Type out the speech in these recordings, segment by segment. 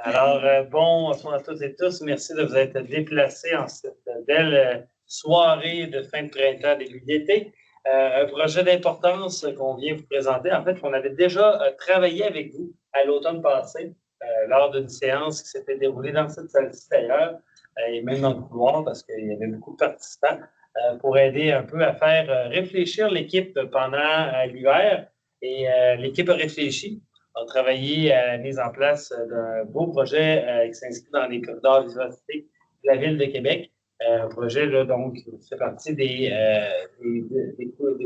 Alors, bonsoir à toutes et tous. Merci de vous être déplacés en cette belle soirée de fin de printemps, début d'été. Un projet d'importance qu'on vient vous présenter. En fait, on avait déjà travaillé avec vous à l'automne passé lors d'une séance qui s'était déroulée dans cette salle-ci d'ailleurs, et même dans le couloir parce qu'il y avait beaucoup de participants pour aider un peu à faire réfléchir l'équipe pendant l'hiver. Et l'équipe a réfléchi. On a travaillé à la mise en place d'un beau projet qui s'inscrit dans les corridors vivacité de la Ville de Québec. Un projet là, donc, qui fait partie des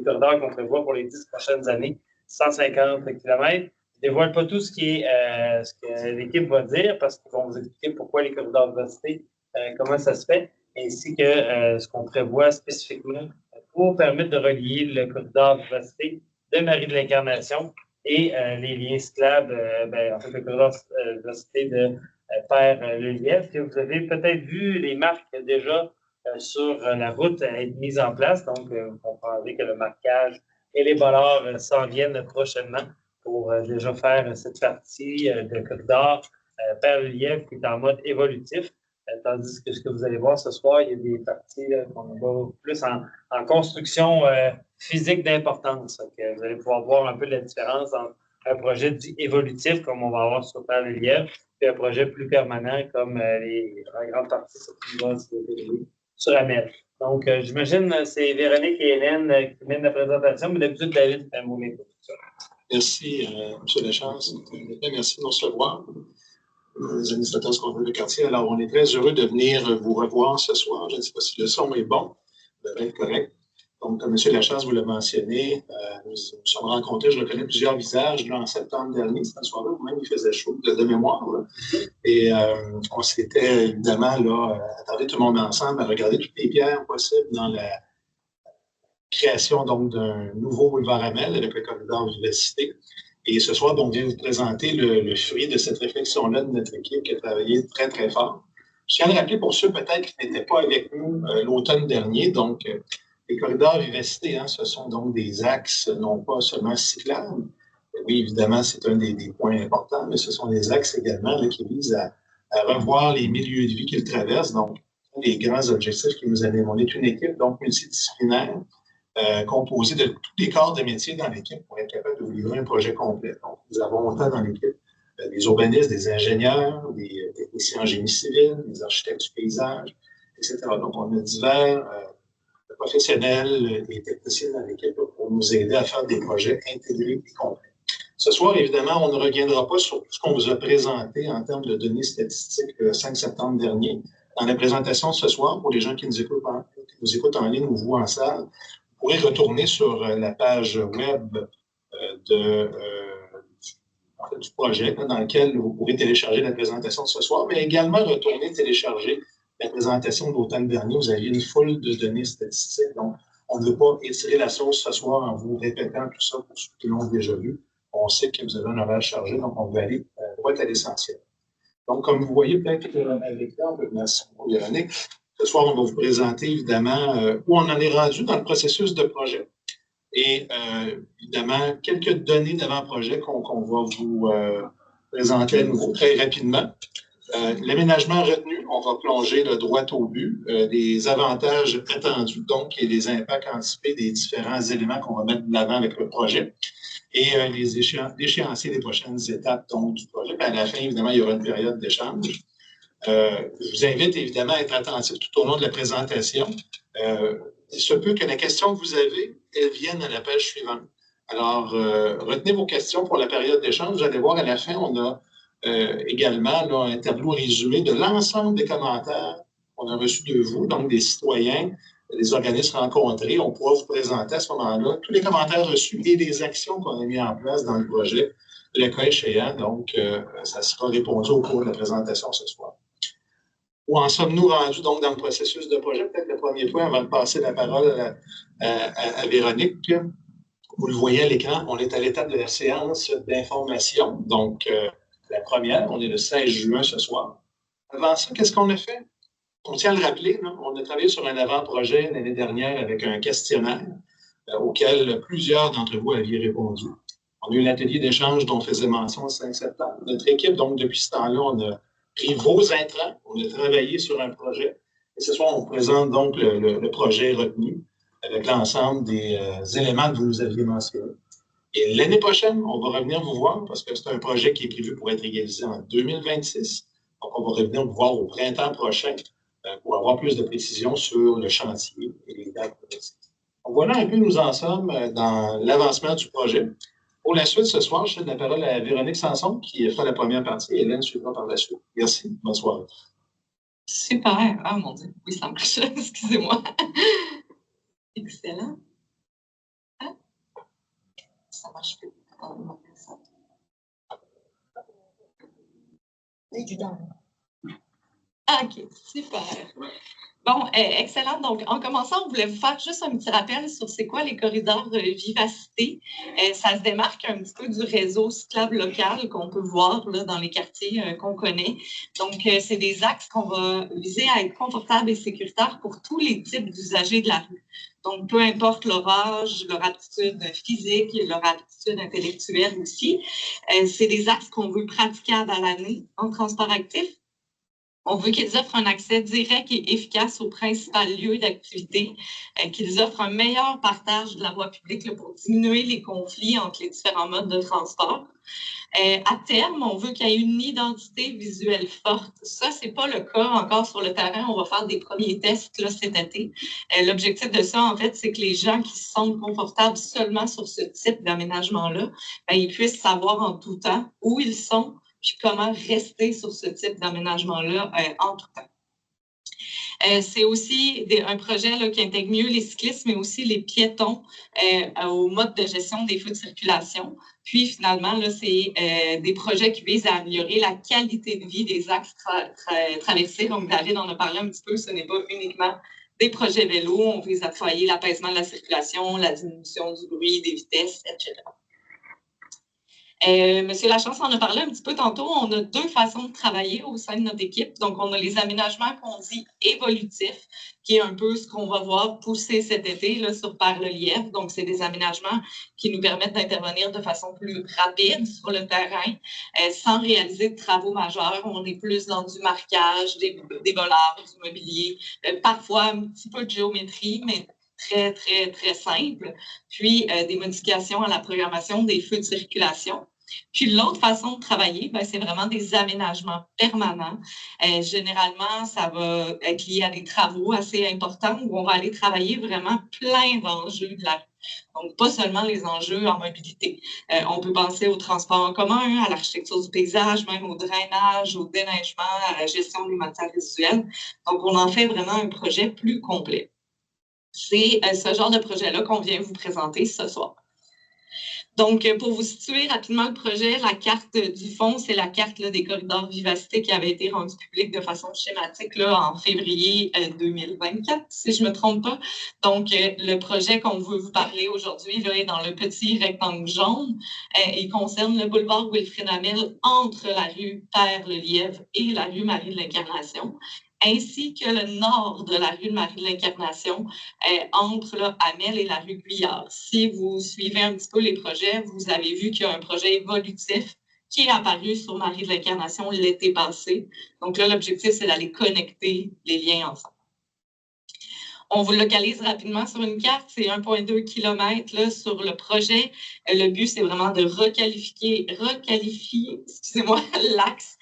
corridors qu'on prévoit pour les 10 prochaines années, 150 km. Je ne dévoile pas tout ce que l'équipe va dire parce qu'ils vont vous expliquer pourquoi les corridors vivacité, comment ça se fait, ainsi que ce qu'on prévoit spécifiquement pour permettre de relier le corridor vivacité de Marie de l'Incarnation et les liens cyclables, en fait, le corridor vivacité de Père Le Lièvre, que vous avez peut-être vu les marques déjà sur la route être mises en place. Donc, vous comprendrez que le marquage et les bollards s'en viennent prochainement pour déjà faire cette partie de corridor Père Le Lièvre qui est en mode évolutif. Tandis que ce que vous allez voir ce soir, il y a des parties qu'on va plus en construction physique d'importance. Vous allez pouvoir voir un peu la différence entre un projet dit évolutif, comme on va avoir sur Père Le Lièvre, puis un projet plus permanent, comme la grande partie qui va se dérouler sur Amel. Donc, j'imagine que c'est Véronique et Hélène qui mènent la présentation, mais d'habitude, David fait un mot d'introduction. Merci, M. Lachance. Merci de nous recevoir, les administrateurs secondaires de quartier. Alors, on est très heureux de venir vous revoir ce soir. Je ne sais pas si le son est bon, ça devrait être correct. Donc, comme M. Lachance vous l'a mentionné, nous nous sommes rencontrés, je reconnais plusieurs visages là, en septembre dernier, cette soirée, même il faisait chaud de mémoire. Là. Et on s'était évidemment là, attardé tout le monde ensemble à regarder toutes les pierres possibles dans la création donc d'un nouveau boulevard Amel avec le corridor Vivacité. Et ce soir, donc, on vient vous présenter le fruit de cette réflexion-là de notre équipe qui a travaillé très, très fort. Je tiens à le rappeler pour ceux peut-être qui n'étaient pas avec nous l'automne dernier. Donc, les corridors Vivacité, ce sont donc des axes non pas seulement cyclables. Oui, évidemment, c'est un des points importants, mais ce sont des axes également là, qui visent à revoir les milieux de vie qu'ils traversent. Donc, les grands objectifs qui nous animent. On est une équipe donc multidisciplinaire composée de tous les corps de métier dans l'équipe pour être capable de vous livrer un projet complet. Donc, nous avons autant dans l'équipe des urbanistes, des ingénieurs, des techniciens en génie civil, des architectes du paysage, etc. Donc, on a divers professionnels et techniciens dans l'équipe pour nous aider à faire des projets intégrés et complets. Ce soir, évidemment, on ne reviendra pas sur tout ce qu'on vous a présenté en termes de données statistiques le 5 septembre dernier. Dans la présentation de ce soir, pour les gens qui nous écoutent en ligne ou vous en salle, vous pourrez retourner sur la page web du projet dans lequel vous pourrez télécharger la présentation de ce soir, mais également retourner télécharger la présentation de l'automne dernier. Vous avez une foule de données statistiques. Donc, on ne veut pas étirer la sauce ce soir en vous répétant tout ça pour ceux qui l'ont déjà vu. On sait que vous avez un horaire chargé, donc on va aller droit à l'essentiel. Donc, comme vous voyez, peut-être avec là, merci beaucoup, Véronique. Ce soir, on va vous présenter évidemment où on en est rendu dans le processus de projet. Et évidemment, quelques données d'avant-projet qu'on va vous présenter à nouveau très rapidement. L'aménagement retenu, on va plonger le droit au but, les avantages attendus, donc, et les impacts anticipés des différents éléments qu'on va mettre de l'avant avec le projet. Et les échéanciers des prochaines étapes donc, du projet. Puis à la fin, évidemment, il y aura une période d'échange. Je vous invite évidemment à être attentif tout au long de la présentation. Il se peut que la question que vous avez, elle vienne à la page suivante. Alors, retenez vos questions pour la période d'échange. Vous allez voir à la fin, on a également là, un tableau résumé de l'ensemble des commentaires qu'on a reçus de vous, donc des citoyens, des organismes rencontrés. On pourra vous présenter à ce moment-là tous les commentaires reçus et les actions qu'on a mis en place dans le projet, le cas échéant. Donc, ça sera répondu au cours de la présentation ce soir. Où en sommes-nous rendus donc dans le processus de projet? Peut-être le premier point avant de passer la parole à Véronique. Vous le voyez à l'écran, on est à l'étape de la séance d'information. Donc, la première, on est le 16 juin ce soir. Avant ça, qu'est-ce qu'on a fait? On tient à le rappeler, là, on a travaillé sur un avant-projet l'année dernière avec un questionnaire auquel plusieurs d'entre vous aviez répondu. On a eu l'atelier d'échange dont on faisait mention le 5 septembre. Notre équipe, donc, depuis ce temps-là, on a pris vos intrants, on a travaillé sur un projet. Et ce soir, on présente donc le projet retenu avec l'ensemble des éléments que vous nous aviez mentionnés. Et l'année prochaine, on va revenir vous voir parce que c'est un projet qui est prévu pour être réalisé en 2026. Donc, on va revenir vous voir au printemps prochain pour avoir plus de précisions sur le chantier et les dates. Donc, voilà un peu où nous en sommes dans l'avancement du projet. Pour la suite, ce soir, je cède la parole à Véronique Sanson qui fera la première partie et Hélène suivra par la suite. Merci. Bonne soirée. Super. Ah mon Dieu. Oui, ça marche. Excusez-moi. Excellent. Ah. Ça marche plus. OK, super. Bon, excellent. Donc, en commençant, on voulait vous faire juste un petit rappel sur c'est quoi les corridors vivacité. Ça se démarque un petit peu du réseau cyclable local qu'on peut voir là, dans les quartiers qu'on connaît. Donc, c'est des axes qu'on va viser à être confortables et sécuritaires pour tous les types d'usagers de la rue. Donc, peu importe leur âge, leur aptitude physique, leur aptitude intellectuelle aussi. C'est des axes qu'on veut praticables à l'année en transport actif. On veut qu'ils offrent un accès direct et efficace aux principaux lieux d'activité, qu'ils offrent un meilleur partage de la voie publique là, pour diminuer les conflits entre les différents modes de transport. À terme, on veut qu'il y ait une identité visuelle forte. Ça, ce n'est pas le cas encore sur le terrain. On va faire des premiers tests là, cet été. L'objectif de ça, en fait, c'est que les gens qui se sentent confortables seulement sur ce type d'aménagement-là, ils puissent savoir en tout temps où ils sont, puis comment rester sur ce type d'aménagement-là en tout temps. C'est aussi un projet là, qui intègre mieux les cyclistes, mais aussi les piétons au mode de gestion des feux de circulation. Puis finalement, là, c'est des projets qui visent à améliorer la qualité de vie des axes traversés. Donc David en a parlé un petit peu, ce n'est pas uniquement des projets vélos, on vise à travailler l'apaisement de la circulation, la diminution du bruit, des vitesses, etc. Monsieur Lachance en a parlé un petit peu tantôt. On a deux façons de travailler au sein de notre équipe. Donc, on a les aménagements qu'on dit évolutifs, qui est un peu ce qu'on va voir pousser cet été là, sur Par-le-Lièvre. Donc, c'est des aménagements qui nous permettent d'intervenir de façon plus rapide sur le terrain, sans réaliser de travaux majeurs. On est plus dans du marquage, des voleurs, du mobilier, parfois un petit peu de géométrie, mais très, très, très simple. Puis, des modifications à la programmation des feux de circulation. Puis, l'autre façon de travailler, c'est vraiment des aménagements permanents. Généralement, ça va être lié à des travaux assez importants où on va aller travailler vraiment plein d'enjeux de la rue. Donc, pas seulement les enjeux en mobilité. On peut penser au transport en commun, à l'architecture du paysage, même au drainage, au déneigement, à la gestion des matières résiduelles. Donc, on en fait vraiment un projet plus complet. C'est ce genre de projet-là qu'on vient vous présenter ce soir. Donc, pour vous situer rapidement le projet, la carte du fond, c'est la carte là, des corridors vivacité qui avait été rendue publique de façon schématique là, en février 2024, si je ne me trompe pas. Donc, le projet qu'on veut vous parler aujourd'hui là, est dans le petit rectangle jaune. Il concerne le boulevard Wilfrid Hamel entre la rue Père-le-Lièvre et la rue Marie de l'Incarnation, ainsi que le nord de la rue de Marie de l'Incarnation, entre là, Hamel et la rue Guyard. Si vous suivez un petit peu les projets, vous avez vu qu'il y a un projet évolutif qui est apparu sur Marie de l'Incarnation l'été passé. Donc là, l'objectif, c'est d'aller connecter les liens ensemble. On vous localise rapidement sur une carte, c'est 1,2 km là, sur le projet. Le but, c'est vraiment de requalifier excusez-moi, l'axe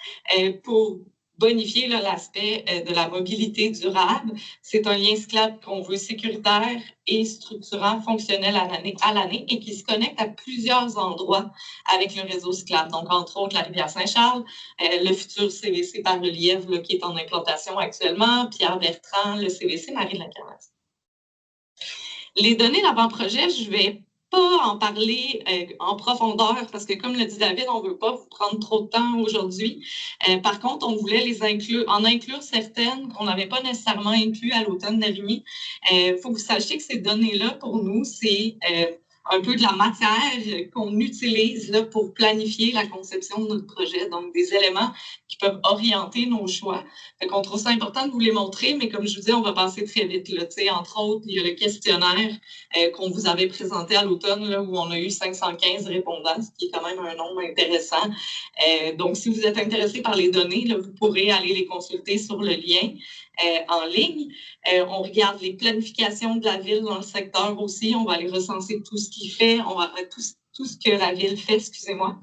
pour bonifier l'aspect de la mobilité durable. C'est un lien cyclable qu'on veut sécuritaire et structurant, fonctionnel à l'année et qui se connecte à plusieurs endroits avec le réseau cyclable. Donc, entre autres, la rivière Saint-Charles, le futur CVC Par-le-Lièvre qui est en implantation actuellement, Pierre-Bertrand, le CVC Marie de l'Incarnation. Les données d'avant-projet, je vais pas en parler en profondeur parce que, comme le dit David, on ne veut pas vous prendre trop de temps aujourd'hui. Par contre, on voulait en inclure certaines qu'on n'avait pas nécessairement inclus à l'automne dernier. Il faut que vous sachiez que ces données-là, pour nous, c'est un peu de la matière qu'on utilise là, pour planifier la conception de notre projet. Donc, des éléments qui peuvent orienter nos choix. Fait qu'on trouve ça important de vous les montrer, mais comme je vous dis, on va passer très vite. Là. Entre autres, il y a le questionnaire qu'on vous avait présenté à l'automne, là, où on a eu 515 répondants, ce qui est quand même un nombre intéressant. Donc, si vous êtes intéressé par les données, là, vous pourrez aller les consulter sur le lien en ligne. On regarde les planifications de la ville dans le secteur aussi. On va aller recenser tout ce qu'il fait, tout ce que la ville fait, excusez-moi.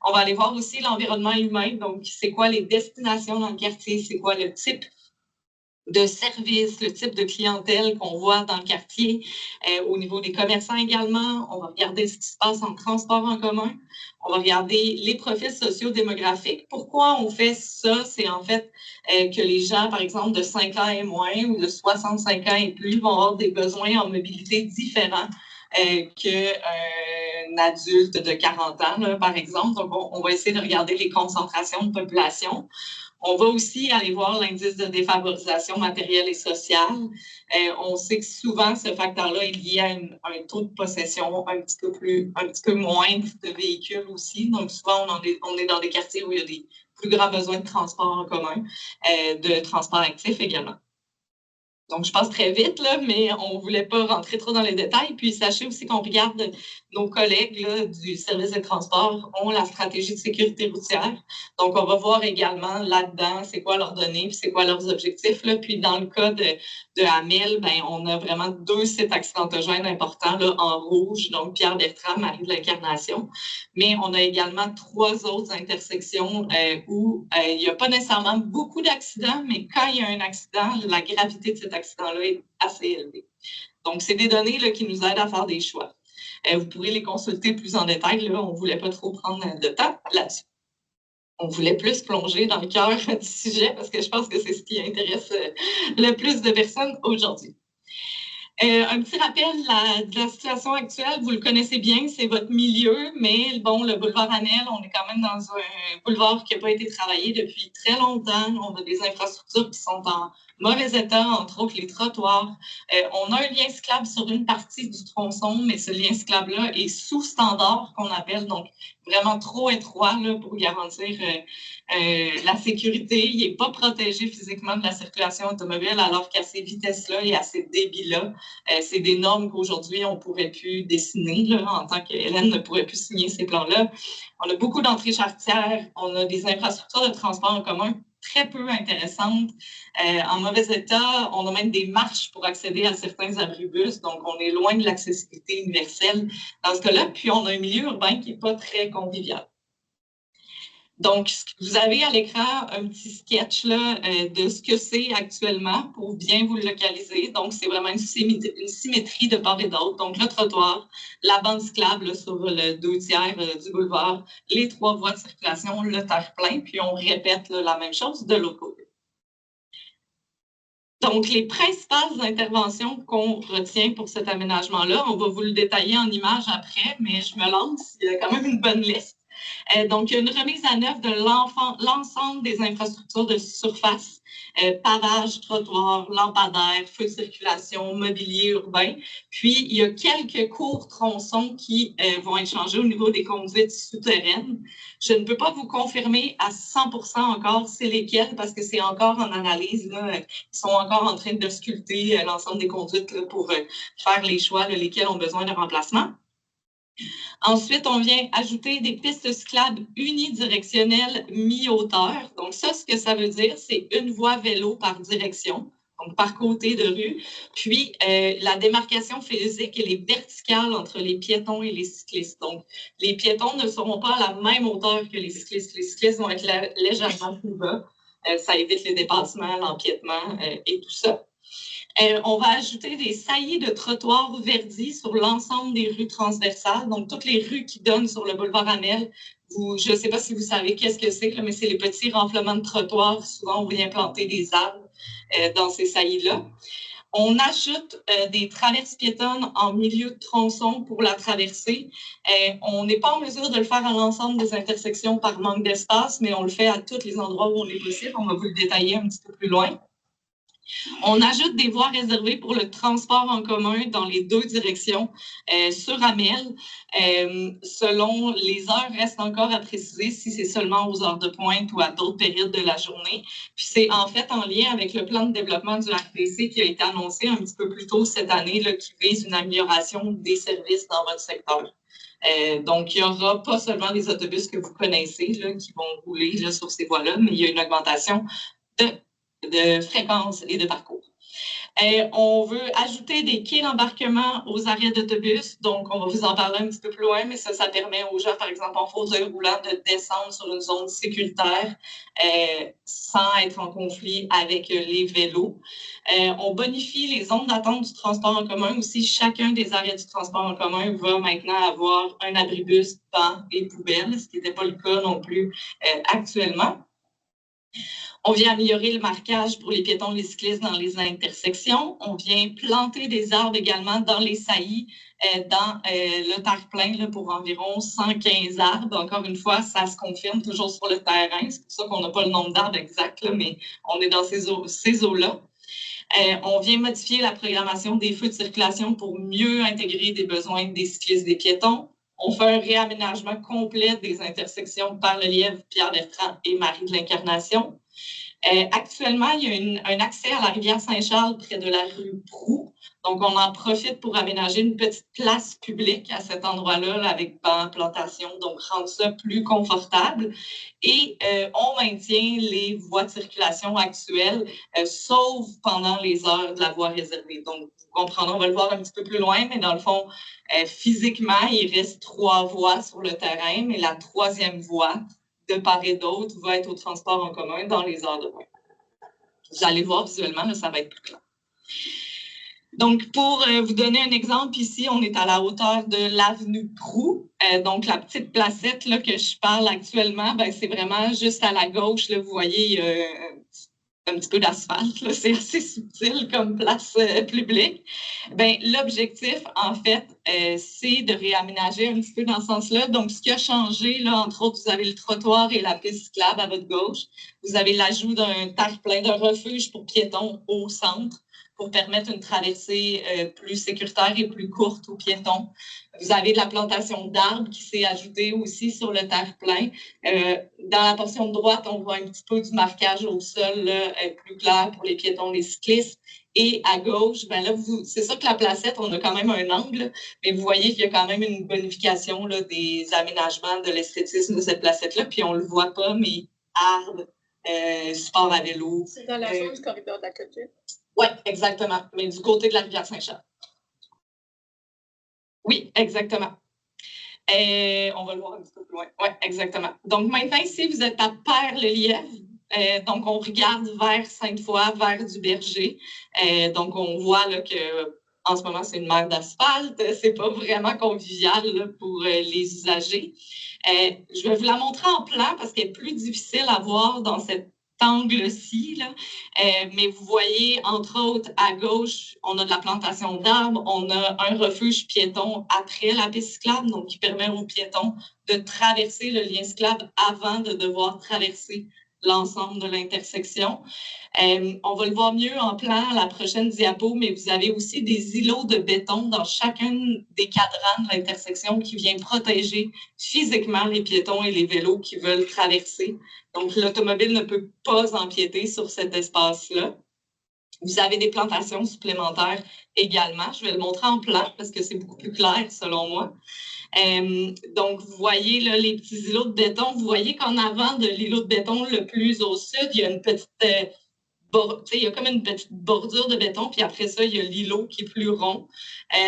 On va aller voir aussi l'environnement humain. Donc, c'est quoi les destinations dans le quartier? C'est quoi le type de services, le type de clientèle qu'on voit dans le quartier, au niveau des commerçants également. On va regarder ce qui se passe en transport en commun. On va regarder les profils sociodémographiques. Pourquoi on fait ça? C'est en fait que les gens, par exemple, de 5 ans et moins ou de 65 ans et plus vont avoir des besoins en mobilité différents qu'un adulte de 40 ans, là, par exemple. Donc, on va essayer de regarder les concentrations de population. On va aussi aller voir l'indice de défavorisation matérielle et sociale. On sait que souvent, ce facteur-là est lié à un taux de possession un petit peu moindre de véhicules aussi. Donc, souvent, on est dans des quartiers où il y a des plus grands besoins de transport en commun, de transport actif également. Donc, je passe très vite, là, mais on ne voulait pas rentrer trop dans les détails. Puis, sachez aussi qu'on regarde nos collègues là, du service de transport ont la stratégie de sécurité routière. Donc, on va voir également là-dedans c'est quoi leurs données puis c'est quoi leurs objectifs. Là. Puis, dans le cas de Hamel, ben, on a vraiment 2 sites accidentogènes importants là, en rouge, donc Pierre-Bertrand, Marie de l'Incarnation. Mais on a également 3 autres intersections où il n'y a pas nécessairement beaucoup d'accidents, mais quand il y a un accident, la gravité de cet accident-là est assez élevée. Donc, c'est des données là, qui nous aident à faire des choix. Vous pourrez les consulter plus en détail. Là. On ne voulait pas trop prendre de temps là-dessus. On voulait plus plonger dans le cœur du sujet parce que je pense que c'est ce qui intéresse le plus de personnes aujourd'hui. Un petit rappel de la situation actuelle, vous le connaissez bien, c'est votre milieu, mais bon, le boulevard Amel, on est quand même dans un boulevard qui n'a pas été travaillé depuis très longtemps. On a des infrastructures qui sont en mauvais état, entre autres les trottoirs. On a un lien cyclable sur une partie du tronçon, mais ce lien cyclable-là est sous standard qu'on appelle, donc vraiment trop étroit là, pour garantir la sécurité. Il n'est pas protégé physiquement de la circulation automobile, alors qu'à ces vitesses-là et à ces débits-là, c'est des normes qu'aujourd'hui, on ne pourrait plus dessiner. Là, en tant qu'Hélène ne pourrait plus signer ces plans-là. On a beaucoup d'entrées charretières. On a des infrastructures de transport en commun très peu intéressantes. En mauvais état, on a même des marches pour accéder à certains abribus. Donc, on est loin de l'accessibilité universelle dans ce cas-là. Puis, on a un milieu urbain qui n'est pas très convivial. Donc, vous avez à l'écran un petit sketch là, de ce que c'est actuellement pour bien vous le localiser. Donc, c'est vraiment une symétrie de part et d'autre. Donc, le trottoir, la bande cyclable sur le 2/3 du boulevard, les 3 voies de circulation, le terre-plein, puis on répète là, la même chose de l'autre côté. Donc, les principales interventions qu'on retient pour cet aménagement-là, on va vous le détailler en images après, mais je me lance, il y a quand même une bonne liste. Donc, il y a une remise à neuf de l'ensemble des infrastructures de surface, pavage, trottoir, lampadaires, feux de circulation, mobilier urbain. Puis, il y a quelques courts tronçons qui vont être changés au niveau des conduites souterraines. Je ne peux pas vous confirmer à 100% encore c'est lesquels parce que c'est encore en analyse. Là. Ils sont encore en train de sculpter l'ensemble des conduites là, pour faire les choix, là, lesquels ont besoin de remplacement. Ensuite, on vient ajouter des pistes cyclables unidirectionnelles mi-hauteur. Donc, ça, ce que ça veut dire, c'est une voie vélo par direction, donc par côté de rue. Puis, la démarcation physique, elle est verticale entre les piétons et les cyclistes. Donc, les piétons ne seront pas à la même hauteur que les cyclistes. Les cyclistes vont être légèrement plus bas. Ça évite les dépassements, l'empiètement et tout ça. On va ajouter des saillies de trottoirs verdis sur l'ensemble des rues transversales, donc toutes les rues qui donnent sur le boulevard Amel. Je ne sais pas si vous savez qu'est-ce que c'est, mais c'est les petits renflements de trottoirs. Souvent, on vient planter des arbres dans ces saillies-là. On ajoute des traverses piétonnes en milieu de tronçon pour la traversée. On n'est pas en mesure de le faire à l'ensemble des intersections par manque d'espace, mais on le fait à tous les endroits où on est possible. On va vous le détailler un petit peu plus loin. On ajoute des voies réservées pour le transport en commun dans les 2 directions sur Amel. Selon les heures, reste encore à préciser si c'est seulement aux heures de pointe ou à d'autres périodes de la journée. Puis c'est en fait en lien avec le plan de développement du RDC qui a été annoncé un petit peu plus tôt cette année, là, qui vise une amélioration des services dans votre secteur. Donc, il n'y aura pas seulement les autobus que vous connaissez là, qui vont rouler là, sur ces voies-là, mais il y a une augmentation de fréquence et de parcours. On veut ajouter des quais d'embarquement aux arrêts d'autobus. Donc, on va vous en parler un petit peu plus loin, mais ça permet aux gens, par exemple, en fauteuil roulant, de descendre sur une zone sécuritaire sans être en conflit avec les vélos. On bonifie les zones d'attente du transport en commun aussi. Chacun des arrêts du transport en commun va maintenant avoir un abribus, banc et poubelle, ce qui n'était pas le cas non plus actuellement. On vient améliorer le marquage pour les piétons et les cyclistes dans les intersections. On vient planter des arbres également dans les saillies, dans le terre-plein là, pour environ 115 arbres. Encore une fois, ça se confirme toujours sur le terrain. C'est pour ça qu'on n'a pas le nombre d'arbres exact, là, mais on est dans ces eaux-là. On vient modifier la programmation des feux de circulation pour mieux intégrer des besoins des cyclistes et des piétons. On fait un réaménagement complet des intersections par le Lièvre, Pierre-Bertrand et Marie de l'Incarnation. Actuellement, il y a un accès à la rivière Saint-Charles près de la rue Proulx. Donc, on en profite pour aménager une petite place publique à cet endroit-là là, avec bancs, plantations, donc rendre ça plus confortable. Et on maintient les voies de circulation actuelles, sauf pendant les heures de la voie réservée. Donc, vous comprendrez, on va le voir un petit peu plus loin, mais dans le fond, physiquement, il reste 3 voies sur le terrain, mais la 3e voie, de part et d'autre, va être au transport en commun dans les heures de pointe. Vous allez voir visuellement, là, ça va être plus clair. Donc, pour vous donner un exemple, ici, on est à la hauteur de l'avenue Proulx. Donc, la petite placette là, que je parle actuellement, ben, c'est vraiment juste à la gauche. Là, vous voyez un petit peu d'asphalte. C'est assez subtil comme place publique. Ben, l'objectif, en fait, c'est de réaménager un petit peu dans ce sens-là. Donc, ce qui a changé, là, entre autres, vous avez le trottoir et la piste cyclable à votre gauche. Vous avez l'ajout d'un terre-plein, d'un refuge pour piétons au centre, pour permettre une traversée plus sécuritaire et plus courte aux piétons. Vous avez de la plantation d'arbres qui s'est ajoutée aussi sur le terre-plein. Dans la portion de droite, on voit un petit peu du marquage au sol là, plus clair pour les piétons, les cyclistes. Et à gauche, ben là, c'est sûr que la placette, on a quand même un angle, mais vous voyez qu'il y a quand même une bonification là, des aménagements, de l'esthétisme de cette placette-là. Puis on ne le voit pas, mais arbres, sport à vélo. C'est dans la zone du corridor de la culture. Oui, exactement, mais du côté de la rivière Saint-Charles. Oui, exactement. On va le voir un petit peu plus loin. Oui, exactement. Donc, maintenant, ici, vous êtes à Père-le-Lièvre. Donc, on regarde vers Sainte-Foy, vers du Berger. Donc, on voit là, que en ce moment, c'est une mer d'asphalte. C'est pas vraiment convivial là, pour les usagers. Je vais vous la montrer en plan parce qu'elle est plus difficile à voir dans cet angle-ci. Mais vous voyez, entre autres, à gauche, on a de la plantation d'arbres, on a un refuge piéton après la piste cyclable, donc qui permet aux piétons de traverser le lien cyclable avant de devoir traverser l'ensemble de l'intersection. On va le voir mieux en plan à la prochaine diapo, mais vous avez aussi des îlots de béton dans chacun des cadrans de l'intersection qui vient protéger physiquement les piétons et les vélos qui veulent traverser. Donc, l'automobile ne peut pas empiéter sur cet espace-là. Vous avez des plantations supplémentaires également. Je vais le montrer en plan parce que c'est beaucoup plus clair selon moi. Donc, vous voyez là, les petits îlots de béton. Vous voyez qu'en avant de l'îlot de béton le plus au sud, il y a une petite... il y a comme une petite bordure de béton, puis après ça, il y a l'îlot qui est plus rond.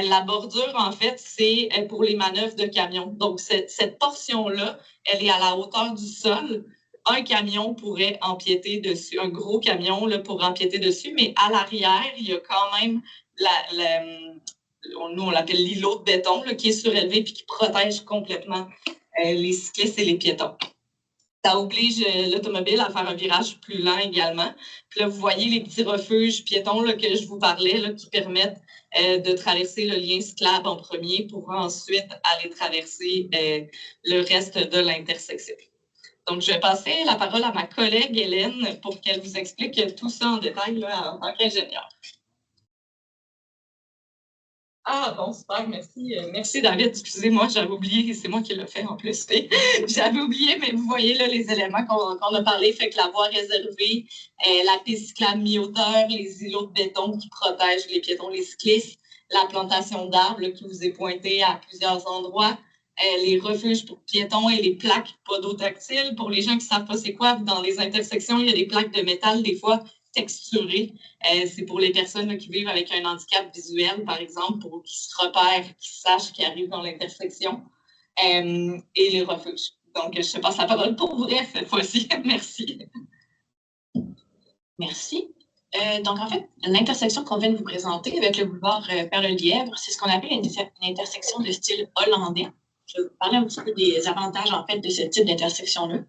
La bordure, en fait, c'est pour les manœuvres de camion. Donc, cette portion-là, elle est à la hauteur du sol. Un camion pourrait empiéter dessus, un gros camion là, pour empiéter dessus, mais à l'arrière, il y a quand même nous, on l'appelle l'îlot de béton, là, qui est surélevé et qui protège complètement les cyclistes et les piétons. Ça oblige l'automobile à faire un virage plus lent également. Puis là, vous voyez les petits refuges piétons là, que je vous parlais, là, qui permettent de traverser le lien cyclable en premier pour ensuite aller traverser le reste de l'intersection. Donc, je vais passer la parole à ma collègue Hélène pour qu'elle vous explique tout ça en détail là, en tant qu'ingénieur. Ah, bon, super, merci. Merci, David. Excusez-moi, j'avais oublié, c'est moi qui l'ai fait en plus. J'avais oublié, mais vous voyez là les éléments qu'on a parlé, fait que la voie réservée, la piste cyclable mi-hauteur, les îlots de béton qui protègent les piétons, les cyclistes, la plantation d'arbres qui vous est pointée à plusieurs endroits, les refuges pour piétons et les plaques podotactiles. Pour les gens qui ne savent pas c'est quoi, dans les intersections, il y a des plaques de métal, des fois texturées. C'est pour les personnes là, qui vivent avec un handicap visuel, par exemple, pour qu'ils se repèrent, qu'ils sachent qu'ils arrivent dans l'intersection. Et les refuges. Donc, je passe la parole pour vous cette fois-ci. Merci. Merci. Donc, en fait, l'intersection qu'on vient de vous présenter avec le boulevard Perle-Lièvre, c'est ce qu'on appelle une intersection de style hollandais. Je vais vous parler un petit peu des avantages, en fait, de ce type d'intersection-là.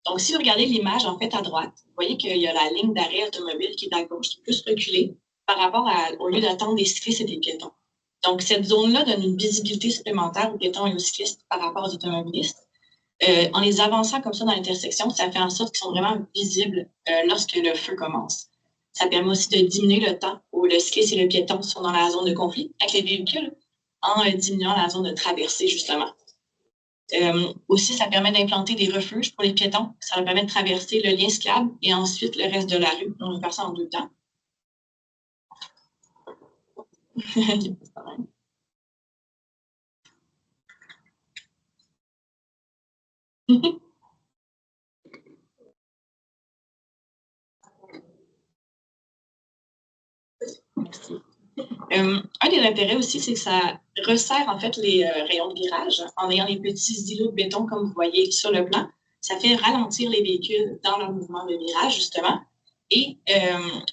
Donc, si vous regardez l'image, en fait, à droite, vous voyez qu'il y a la ligne d'arrêt automobile qui est à gauche, qui est plus reculée par rapport au lieu d'attendre des cyclistes et des piétons. Donc, cette zone-là donne une visibilité supplémentaire aux piétons et aux cyclistes par rapport aux automobilistes. En les avançant comme ça dans l'intersection, ça fait en sorte qu'ils sont vraiment visibles lorsque le feu commence. Ça permet aussi de diminuer le temps où le cycliste et le piéton sont dans la zone de conflit avec les véhicules en diminuant la zone de traversée, justement. Aussi, ça permet d'implanter des refuges pour les piétons. Ça leur permet de traverser le lien cyclable et ensuite le reste de la rue. On va faire ça en 2 temps. Merci. Un des intérêts aussi, c'est que ça resserre en fait les rayons de virage en ayant les petits îlots de béton comme vous voyez sur le plan. Ça fait ralentir les véhicules dans leur mouvement de virage, justement. Et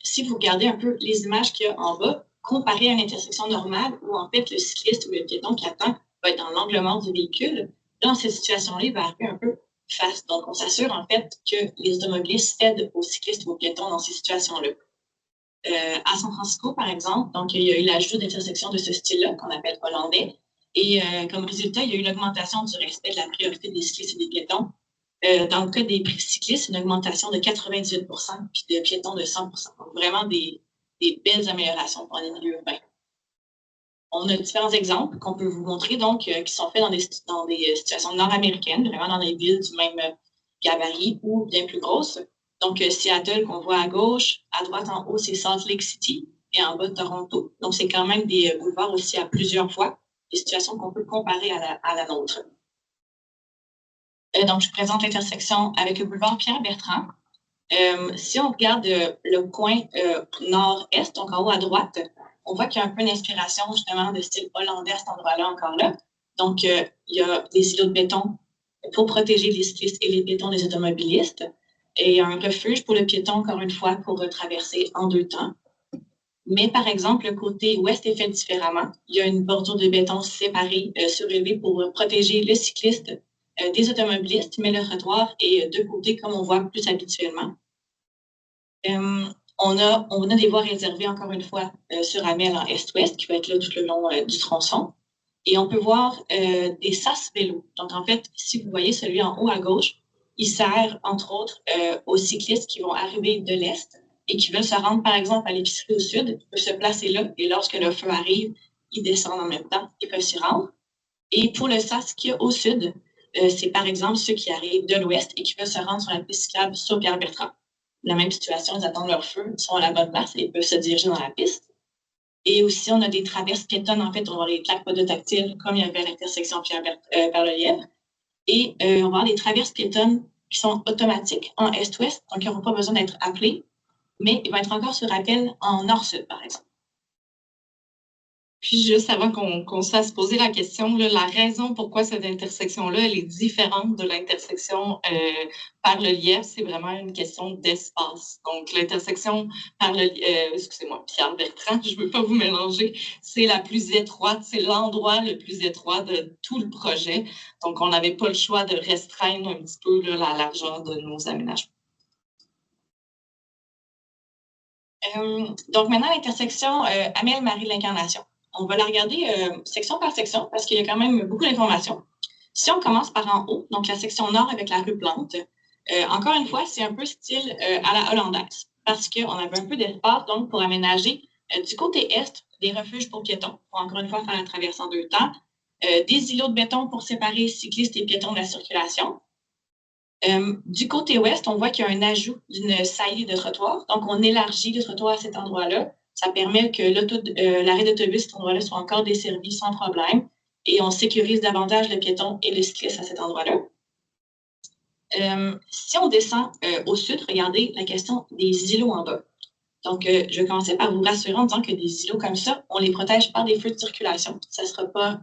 si vous regardez un peu les images qu'il y a en bas, comparé à une intersection normale où en fait le cycliste ou le piéton qui attend va être dans l'angle mort du véhicule, dans cette situation-là, il va arriver un peu face. Donc, on s'assure en fait que les automobilistes cèdent aux cyclistes ou aux piétons dans ces situations-là. À San Francisco, par exemple, donc il y a eu l'ajout d'intersections de ce style-là qu'on appelle hollandais. Et comme résultat, il y a eu l'augmentation du respect de la priorité des cyclistes et des piétons. Dans le cas des cyclistes, une augmentation de 98 puis de piétons de 100 Donc, vraiment des belles améliorations pour les milieux urbains. On a différents exemples qu'on peut vous montrer, donc, qui sont faits dans des situations nord-américaines, vraiment dans des villes du même gabarit ou bien plus grosses. Donc, Seattle, qu'on voit à gauche, à droite en haut, c'est Salt Lake City et en bas, Toronto. Donc, c'est quand même des boulevards aussi à plusieurs fois, des situations qu'on peut comparer à la nôtre. Donc, je vous présente l'intersection avec le boulevard Pierre-Bertrand. Si on regarde le coin nord-est, donc en haut à droite, on voit qu'il y a un peu d'inspiration justement de style hollandais à cet endroit-là encore là. Donc, il y a des îlots de béton pour protéger les cyclistes et les piétons des automobilistes et un refuge pour le piéton, encore une fois, pour traverser en 2 temps. Mais par exemple, le côté ouest est fait différemment. Il y a une bordure de béton séparée, surélevée pour protéger le cycliste des automobilistes, mais le trottoir est de côté comme on voit plus habituellement. On a des voies réservées, encore une fois, sur Amel en est-ouest, qui va être là tout le long du tronçon. Et on peut voir des sas vélos. Donc, en fait, si vous voyez celui en haut à gauche, il sert, entre autres, aux cyclistes qui vont arriver de l'est et qui veulent se rendre, par exemple, à l'épicerie au sud. Ils peuvent se placer là et lorsque le feu arrive, ils descendent en même temps et peuvent s'y rendre. Et pour le sas qu'il y a au sud, c'est par exemple ceux qui arrivent de l'ouest et qui veulent se rendre sur la piste cyclable sur Pierre-Bertrand. La même situation, ils attendent leur feu, ils sont à la bonne place et ils peuvent se diriger dans la piste. Et aussi, on a des traverses piétonnes. En fait, on va avoir les plaques podotactiles, comme il y avait à l'intersection Pierre-Berle-Lièvre. Et on va avoir des traverses piétonnes qui sont automatiques en est-ouest, donc ils n'auront pas besoin d'être appelés, mais ils vont être encore sur appel en nord-sud, par exemple. Puis juste avant qu'on se fasse poser la question, là, la raison pourquoi cette intersection-là, elle est différente de l'intersection par le Lièvre, c'est vraiment une question d'espace. Donc, l'intersection par le excusez-moi, Pierre-Bertrand, je ne veux pas vous mélanger, c'est la plus étroite, c'est l'endroit le plus étroit de tout le projet. Donc, on n'avait pas le choix de restreindre un petit peu là, la largeur de nos aménagements. Donc, maintenant, l'intersection Amel-Marie-L'Incarnation. On va la regarder section par section parce qu'il y a quand même beaucoup d'informations. Si on commence par en haut, donc la section nord avec la rue Plante, encore une fois, c'est un peu style à la hollandaise, parce qu'on avait un peu d'espace donc pour aménager du côté est des refuges pour piétons, pour encore une fois faire la traversée en 2 temps, des îlots de béton pour séparer cyclistes et piétons de la circulation. Du côté ouest, on voit qu'il y a un ajout d'une saillie de trottoir, donc on élargit le trottoir à cet endroit-là. Ça permet que l'arrêt d'autobus à cet endroit-là soit encore desservi sans problème et on sécurise davantage le piéton et le cycliste à cet endroit-là. Si on descend au sud, regardez la question des îlots en bas. Donc, je vais commencer par vous rassurer en disant que des îlots comme ça, on les protège par des feux de circulation. Ça ne sera pas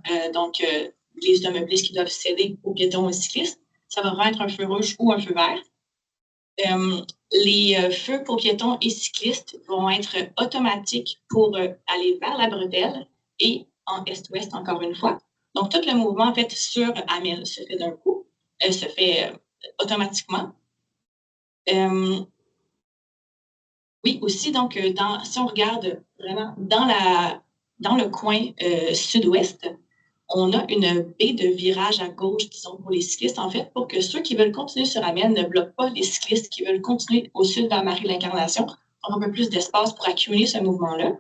les automobilistes qui doivent céder aux piétons ou aux cyclistes. Ça va vraiment être un feu rouge ou un feu vert. Les feux pour piétons et cyclistes vont être automatiques pour aller vers la bretelle et en est-ouest, encore une fois. Donc, tout le mouvement, en fait, sur Amel se fait d'un coup, se fait automatiquement. Oui, aussi, donc, si on regarde vraiment dans le coin sud-ouest, on a une baie de virage à gauche, disons, pour les cyclistes, en fait, pour que ceux qui veulent continuer sur Amel ne bloquent pas les cyclistes qui veulent continuer au sud vers Marie-l'Incarnation. On a un peu plus d'espace pour accumuler ce mouvement-là.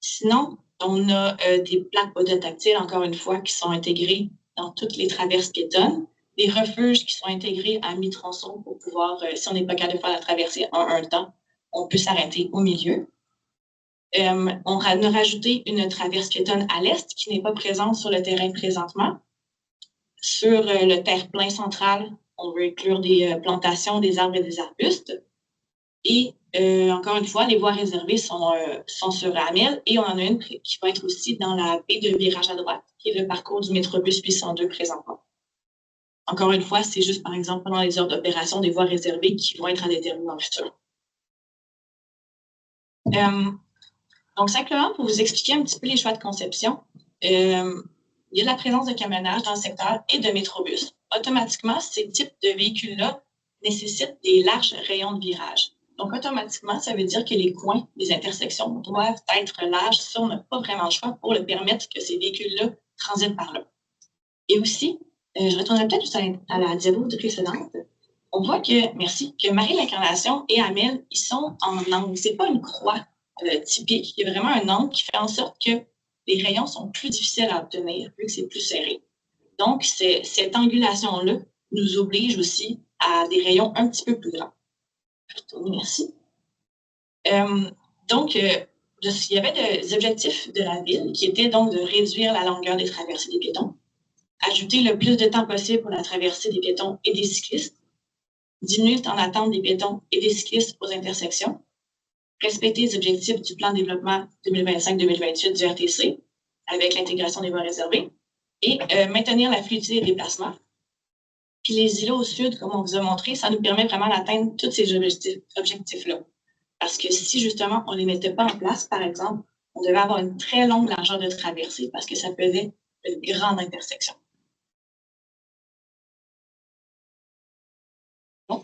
Sinon, on a des plaques podotactiles, encore une fois, qui sont intégrées dans toutes les traverses piétonnes, des refuges qui sont intégrés à mi-tronçon pour pouvoir, si on n'est pas capable de faire la traversée en un temps, on peut s'arrêter au milieu. On a rajouté une traverse piétonne à l'est qui n'est pas présente sur le terrain présentement. Sur le terre-plein central, on veut inclure des plantations, des arbres et des arbustes. Et encore une fois, les voies réservées sont sur Amel et on en a une qui va être aussi dans la baie de virage à droite, qui est le parcours du Métrobus 802 présentement. Encore une fois, c'est juste, par exemple, pendant les heures d'opération, des voies réservées qui vont être à déterminer dans le futur. Donc, simplement, pour vous expliquer un petit peu les choix de conception, il y a la présence de camionnage dans le secteur et de métrobus. Automatiquement, ces types de véhicules-là nécessitent des larges rayons de virage. Donc, automatiquement, ça veut dire que les coins des intersections doivent être larges si on n'a pas vraiment le choix pour le permettre que ces véhicules-là transitent par là. Et aussi, je retournerai peut-être juste à la diapo précédente. On voit que Marie-l'Incarnation et Amel, ils sont en angle. Ce n'est pas une croix typique. Il y a vraiment un angle qui fait en sorte que les rayons sont plus difficiles à obtenir vu que c'est plus serré. Donc, cette angulation-là nous oblige aussi à des rayons un petit peu plus grands. Merci. Donc, il y avait des objectifs de la ville qui étaient donc de réduire la longueur des traversées des piétons, ajouter le plus de temps possible pour la traversée des piétons et des cyclistes, diminuer le temps d'attente des piétons et des cyclistes aux intersections, respecter les objectifs du plan de développement 2025-2028 du RTC avec l'intégration des voies réservées et maintenir la fluidité des déplacements. Puis les îlots au sud, comme on vous a montré, ça nous permet vraiment d'atteindre tous ces objectifs-là. Parce que si justement on ne les mettait pas en place, par exemple, on devait avoir une très longue largeur de traversée parce que ça faisait une grande intersection. Bon.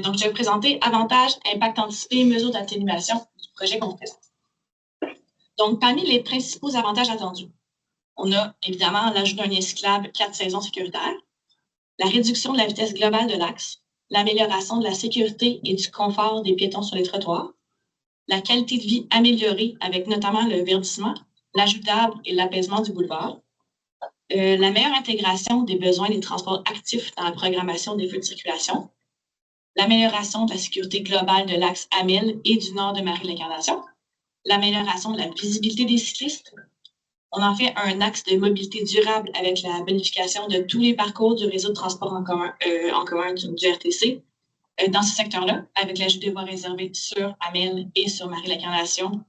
Donc, je vais vous présenter avantages, impact anticipé, mesures d'atténuation du projet qu'on vous présente. Donc, parmi les principaux avantages attendus, on a évidemment l'ajout d'un lien cyclable 4 saisons sécuritaires, la réduction de la vitesse globale de l'axe, l'amélioration de la sécurité et du confort des piétons sur les trottoirs, la qualité de vie améliorée avec notamment le verdissement, l'ajout d'arbres et l'apaisement du boulevard, la meilleure intégration des besoins des transports actifs dans la programmation des feux de circulation, l'amélioration de la sécurité globale de l'axe Amel et du nord de Marie-l'Incarnation, l'amélioration de la visibilité des cyclistes. On en fait un axe de mobilité durable avec la bonification de tous les parcours du réseau de transport en commun du RTC dans ce secteur-là, avec l'ajout des voies réservées sur Amel et sur Marie-l'Incarnation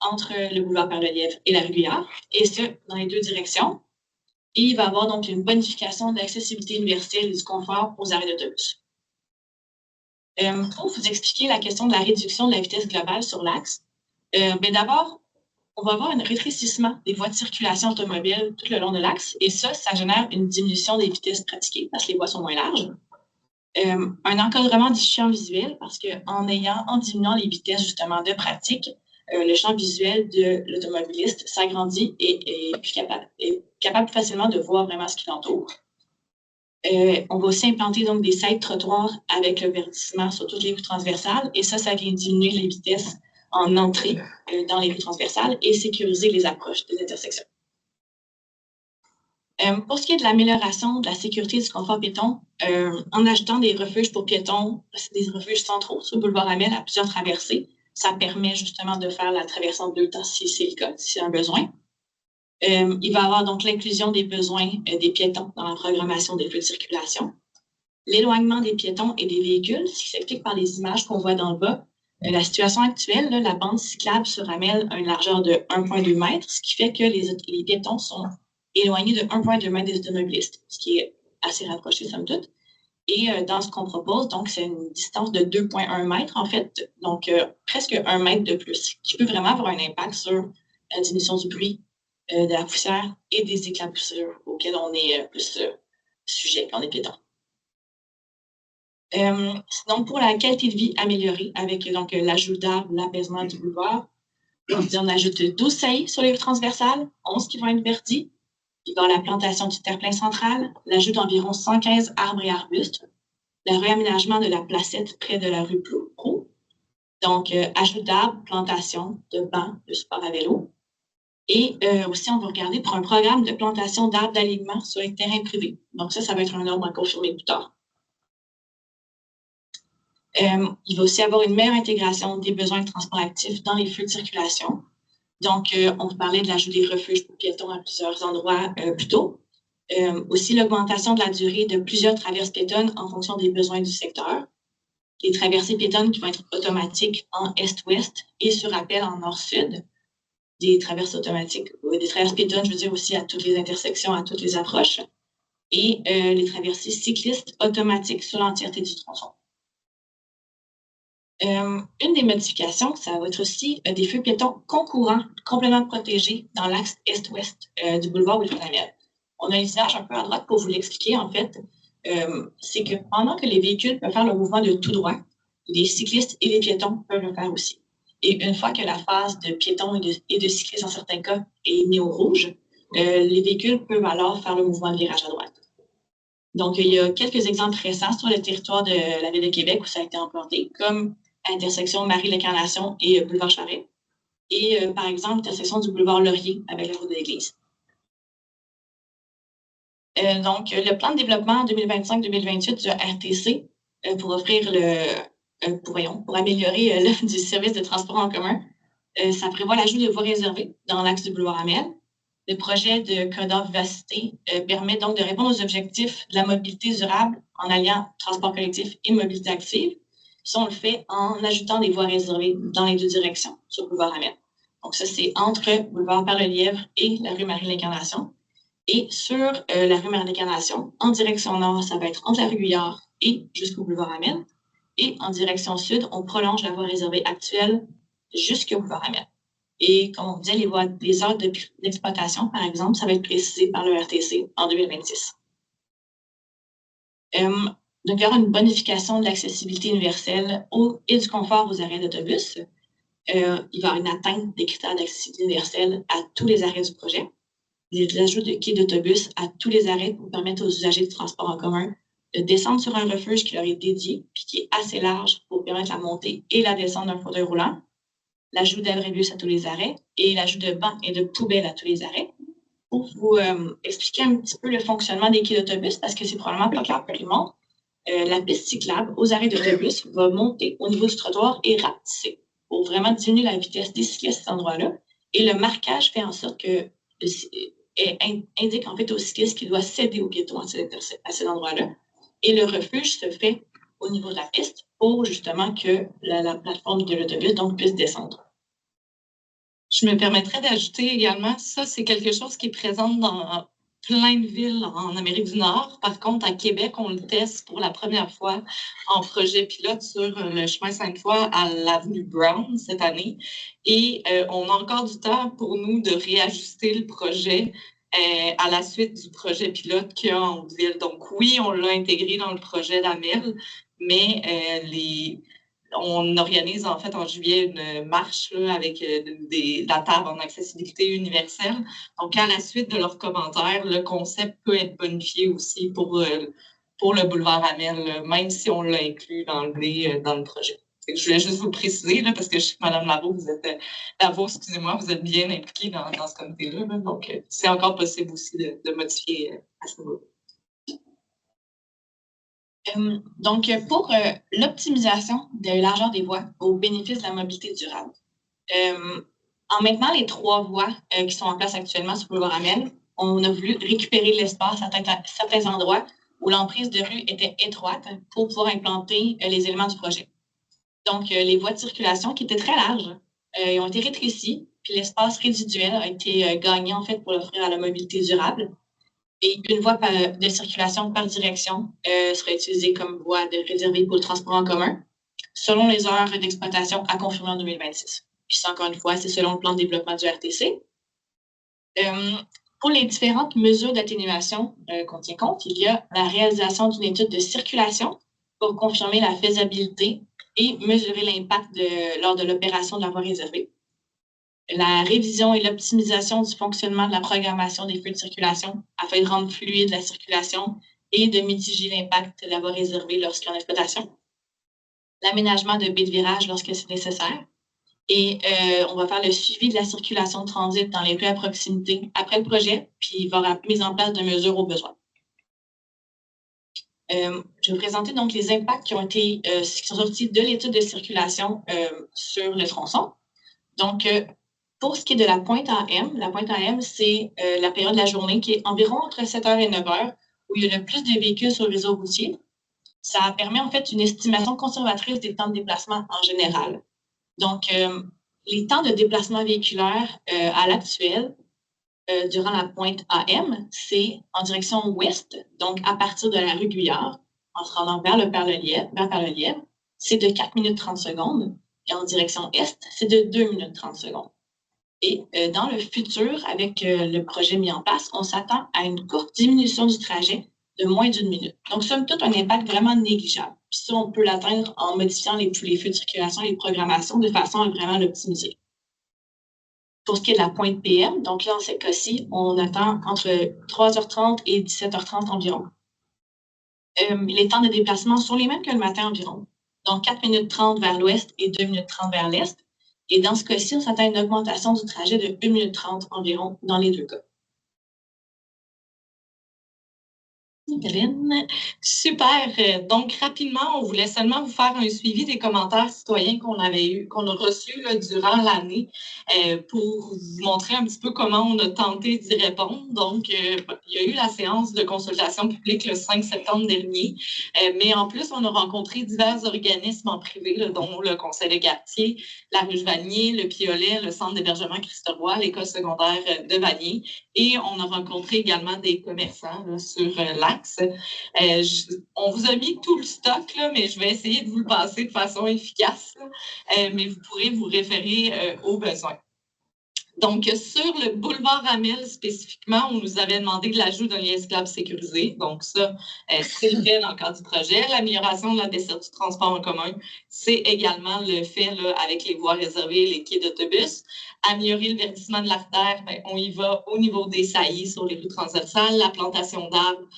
entre le boulevard Par-le-Lièvre et la rue Guillard, et ce, dans les deux directions. Et il va y avoir donc une bonification de l'accessibilité universelle et du confort aux arrêts d'autobus. Pour vous expliquer la question de la réduction de la vitesse globale sur l'axe, d'abord, on va avoir un rétrécissement des voies de circulation automobile tout le long de l'axe, et ça génère une diminution des vitesses pratiquées parce que les voies sont moins larges. Un encadrement du champ visuel parce qu'en diminuant les vitesses justement de pratique, le champ visuel de l'automobiliste s'agrandit et est capable plus facilement de voir vraiment ce qui l'entoure. On va aussi implanter donc des side-trottoirs avec le verdissement sur toutes les rues transversales et ça vient diminuer les vitesses en entrée dans les rues transversales et sécuriser les approches des intersections. Pour ce qui est de l'amélioration de la sécurité et du confort piéton, en ajoutant des refuges pour piétons, des refuges centraux sur le boulevard Amel à plusieurs traversées, ça permet justement de faire la traversée en 2 temps si c'est le cas, si c'est un besoin. Il va y avoir donc l'inclusion des besoins des piétons dans la programmation des flux de circulation. L'éloignement des piétons et des véhicules, ce qui s'explique par les images qu'on voit dans le bas. La situation actuelle, là, la bande cyclable sur Amel a une largeur de 1,2 m, ce qui fait que les piétons sont éloignés de 1,2 m des automobilistes, ce qui est assez rapproché, somme toute. Et dans ce qu'on propose, donc, c'est une distance de 2,1 m, en fait, donc presque 1 mètre de plus, qui peut vraiment avoir un impact sur la diminution du bruit, de la poussière et des éclaboussures auxquelles on est plus sujet quand on est piéton. Donc, pour la qualité de vie améliorée, avec l'ajout d'arbres, l'apaisement du boulevard, on ajoute 12 saillies sur les rues transversales, 11 qui vont être verdis. Il va y avoir la plantation du terre-plein central, l'ajout d'environ 115 arbres et arbustes, le réaménagement de la placette près de la rue Ploux. Donc, ajout d'arbres, plantation de bancs, de support à vélo. Et aussi, on va regarder pour un programme de plantation d'arbres d'alignement sur les terrains privés. Donc, ça va être un nombre à confirmer plus tard. Il va aussi avoir une meilleure intégration des besoins de transport actif dans les flux de circulation. Donc, on vous parlait de l'ajout des refuges pour piétons à plusieurs endroits plus tôt. Aussi, l'augmentation de la durée de plusieurs traverses piétonnes en fonction des besoins du secteur. Les traversées piétonnes qui vont être automatiques en est-ouest et sur appel en nord-sud. Des traverses automatiques, des traverses piétonnes, je veux dire aussi à toutes les intersections, à toutes les approches. Et les traversées cyclistes automatiques sur l'entièreté du tronçon. Une des modifications, ça va être aussi des feux piétons concourants, complètement protégés dans l'axe est-ouest du boulevard Wilfrid-Amel. On a une image un peu à droite pour vous l'expliquer, en fait. C'est que pendant que les véhicules peuvent faire le mouvement de tout droit, les cyclistes et les piétons peuvent le faire aussi. Et une fois que la phase de piétons et de cyclistes, en certains cas, est mise au rouge, les véhicules peuvent alors faire le mouvement de virage à droite. Donc, il y a quelques exemples récents sur le territoire de la Ville de Québec où ça a été implanté, comme intersection Marie-l'Incarnation et boulevard Charest. Et par exemple, intersection du boulevard Laurier avec la route de l'Église. Donc, le plan de développement 2025-2028 du RTC pour offrir pour améliorer l'offre du service de transport en commun, ça prévoit l'ajout de voies réservées dans l'axe du boulevard Amel. Le projet de corridor Vivacité permet donc de répondre aux objectifs de la mobilité durable en alliant transport collectif et mobilité active. Si on le fait en ajoutant des voies réservées dans les 2 directions sur le boulevard Amel. Donc, ça, c'est entre boulevard Par-le-Lièvre et la rue Marie-l'Incarnation. Et sur la rue Marie-l'Incarnation, en direction nord, ça va être entre la rue Guyard et jusqu'au boulevard Amel. Et en direction sud, on prolonge la voie réservée actuelle jusqu'au boulevard Amel. Et comme on disait, les heures d'exploitation, par exemple, ça va être précisé par le RTC en 2026. Donc, il y aura une bonification de l'accessibilité universelle et du confort aux arrêts d'autobus. Il va y avoir une atteinte des critères d'accessibilité universelle à tous les arrêts du projet. L'ajout de quais d'autobus à tous les arrêts pour permettre aux usagers de transport en commun de descendre sur un refuge qui leur est dédié puis qui est assez large pour permettre la montée et la descente d'un fauteuil roulant. L'ajout d'abribus à tous les arrêts et l'ajout de bancs et de poubelles à tous les arrêts. Pour vous expliquer un petit peu le fonctionnement des quais d'autobus, parce que c'est probablement pas clair pour tout le monde, la piste cyclable aux arrêts d'autobus va monter au niveau du trottoir et rapetisser pour vraiment diminuer la vitesse des cyclistes à cet endroit-là. Et le marquage fait en sorte que indique en fait aux cyclistes qu'il doit céder aux piétons à cet endroit-là. Et le refuge se fait au niveau de la piste pour justement que la plateforme de l'autobus donc puisse descendre. Je me permettrais d'ajouter également, ça c'est quelque chose qui est présent dans plein de villes en Amérique du Nord. Par contre, à Québec, on le teste pour la première fois en projet pilote sur le chemin Sainte-Foy à l'avenue Brown cette année. Et on a encore du temps pour nous de réajuster le projet à la suite du projet pilote qu'il y a en ville. Donc oui, on l'a intégré dans le projet d'Amel, mais on organise en fait en juillet une marche là, avec la table en accessibilité universelle. Donc, à la suite de leurs commentaires, le concept peut être bonifié aussi pour le boulevard Amel, même si on l'a inclus d'emblée dans le projet. Je voulais juste vous le préciser, là, parce que je sais que Mme Lavaux, vous êtes bien impliquée dans ce comité-là. Là, donc, c'est encore possible aussi de modifier à ce niveau-là. Donc, pour l'optimisation de la largeur des voies au bénéfice de la mobilité durable, en maintenant les 3 voies qui sont en place actuellement sur le boulevard Amel, on a voulu récupérer l'espace à certains endroits où l'emprise de rue était étroite pour pouvoir implanter les éléments du projet. Donc, les voies de circulation qui étaient très larges ont été rétrécies, puis l'espace résiduel a été gagné en fait pour l'offrir à la mobilité durable. Et une voie de circulation par direction sera utilisée comme voie réservée pour le transport en commun, selon les heures d'exploitation à confirmer en 2026. Puis ça, encore une fois, c'est selon le plan de développement du RTC. Pour les différentes mesures d'atténuation qu'on tient compte, il y a la réalisation d'une étude de circulation pour confirmer la faisabilité et mesurer l'impact lors de l'opération de la voie réservée. La révision et l'optimisation du fonctionnement de la programmation des feux de circulation afin de rendre fluide la circulation et de mitiger l'impact de la voie réservée lorsqu'il est en exploitation. L'aménagement de baies de virage lorsque c'est nécessaire. Et on va faire le suivi de la circulation de transit dans les rues à proximité après le projet, puis il va y avoir la mise en place de mesures au besoin. Je vais vous présenter donc les impacts qui sont sortis de l'étude de circulation sur le tronçon. Donc, pour ce qui est de la pointe AM, c'est la période de la journée qui est environ entre 7h et 9h, où il y a le plus de véhicules sur le réseau routier. Ça permet en fait une estimation conservatrice des temps de déplacement en général. Donc, les temps de déplacement véhiculaire à l'actuel, durant la pointe AM, c'est en direction ouest, donc à partir de la rue Guyard, en se rendant vers le Lièvre, c'est de 4 minutes 30 secondes. Et en direction est, c'est de 2 minutes 30 secondes. Et dans le futur, avec le projet mis en place, on s'attend à une courte diminution du trajet de moins d'1 minute. Donc, somme toute, un impact vraiment négligeable. Puis ça, on peut l'atteindre en modifiant les feux de circulation et les programmations de façon à vraiment l'optimiser. Pour ce qui est de la pointe PM, donc là, dans ce cas-ci, on attend entre 3h30 et 17h30 environ. Les temps de déplacement sont les mêmes que le matin environ. Donc, 4 minutes 30 vers l'ouest et 2 minutes 30 vers l'est. Et dans ce cas-ci, on s'attend à une augmentation du trajet de 1 minute 30 environ dans les 2 cas. Super. Donc, rapidement, on voulait seulement vous faire un suivi des commentaires citoyens qu'on a reçus là, durant l'année pour vous montrer un petit peu comment on a tenté d'y répondre. Donc, il y a eu la séance de consultation publique le 5 septembre dernier, mais en plus, on a rencontré divers organismes en privé, là, dont le Conseil des quartiers, la Ruche Vanier, le Piolet, le Centre d'hébergement Christ-Roi, l'école secondaire de Vanier, et on a rencontré également des commerçants là, sur l'axe. On vous a mis tout le stock, là, mais je vais essayer de vous le passer de façon efficace, mais vous pourrez vous référer aux besoins. Donc, sur le boulevard Amel spécifiquement, on nous avait demandé de l'ajout d'un lien cyclable sécurisé. Donc, ça, c'est le fait dans le cadre du projet. L'amélioration de la desserte du transport en commun, c'est également le fait là, avec les voies réservées et les quais d'autobus. Améliorer le verdissement de l'artère, on y va au niveau des saillies sur les rues transversales, la plantation d'arbres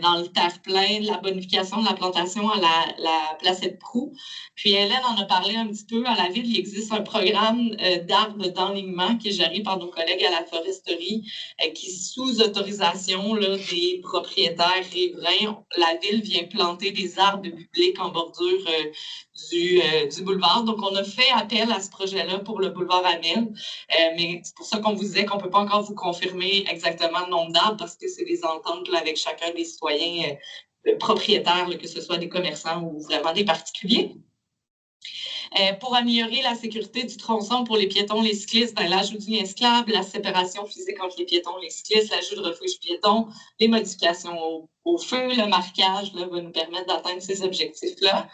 dans le terre-plein, la bonification de la plantation à la placette Proux. Puis Hélène en a parlé un petit peu. À la ville, il existe un programme d'arbres d'enlignement qui est géré par nos collègues à la foresterie, qui, sous autorisation là, des propriétaires riverains, la ville vient planter des arbres publics en bordure du boulevard. Donc, on a fait appel à ce projet-là pour le boulevard Amel, mais c'est pour ça qu'on vous disait qu'on ne peut pas encore vous confirmer exactement le nombre d'arbres parce que c'est des ententes là, avec chacun des citoyens propriétaires, là, que ce soit des commerçants ou vraiment des particuliers. Pour améliorer la sécurité du tronçon pour les piétons, les cyclistes, l'ajout du lien cyclable, la séparation physique entre les piétons et les cyclistes, l'ajout de refuge piétons, les modifications au feu, le marquage là, va nous permettre d'atteindre ces objectifs-là.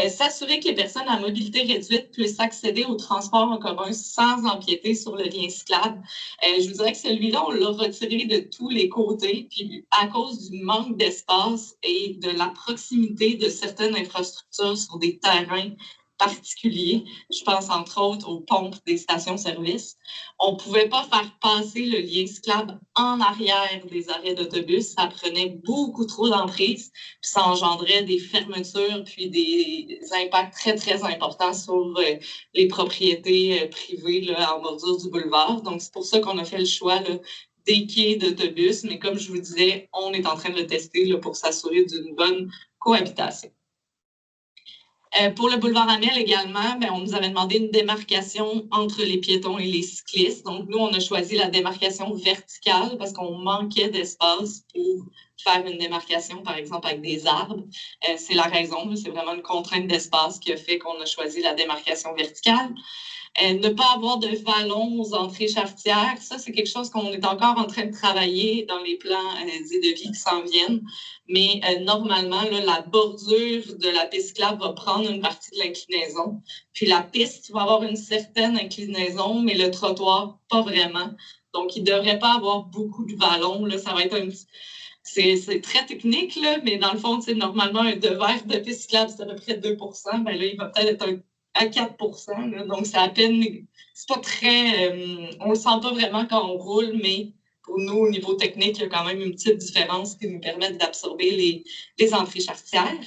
S'assurer que les personnes à mobilité réduite puissent accéder au transport en commun sans empiéter sur le lien cyclable. Je vous dirais que celui-là, on l'a retiré de tous les côtés, puis à cause du manque d'espace et de la proximité de certaines infrastructures sur des terrains particuliers, je pense entre autres aux pompes des stations-service, on ne pouvait pas faire passer le lien cyclable en arrière des arrêts d'autobus. Ça prenait beaucoup trop d'emprise, puis ça engendrait des fermetures, puis des impacts très, très importants sur les propriétés privées là, en bordure du boulevard. Donc, c'est pour ça qu'on a fait le choix là, des quais d'autobus, mais comme je vous disais, on est en train de le tester là, pour s'assurer d'une bonne cohabitation. Pour le boulevard Amel également, on nous avait demandé une démarcation entre les piétons et les cyclistes. Donc, nous, on a choisi la démarcation verticale parce qu'on manquait d'espace pour faire une démarcation, par exemple, avec des arbres. C'est la raison, c'est vraiment une contrainte d'espace qui a fait qu'on a choisi la démarcation verticale. Ne pas avoir de vallons aux entrées charretières, ça, c'est quelque chose qu'on est encore en train de travailler dans les plans et de vie qui s'en viennent. Mais normalement, là, la bordure de la piste cyclable va prendre une partie de l'inclinaison. Puis la piste va avoir une certaine inclinaison, mais le trottoir, pas vraiment. Donc, il ne devrait pas avoir beaucoup de vallons. Là, ça va être un petit... C'est très technique, là, mais dans le fond, normalement, un devers de piste cyclable, c'est à peu près 2 %. Là, il va peut-être être à 4 %. Là, donc, c'est à peine... C'est pas très... on le sent pas vraiment quand on roule, mais pour nous, au niveau technique, il y a quand même une petite différence qui nous permet d'absorber les entrées charretières.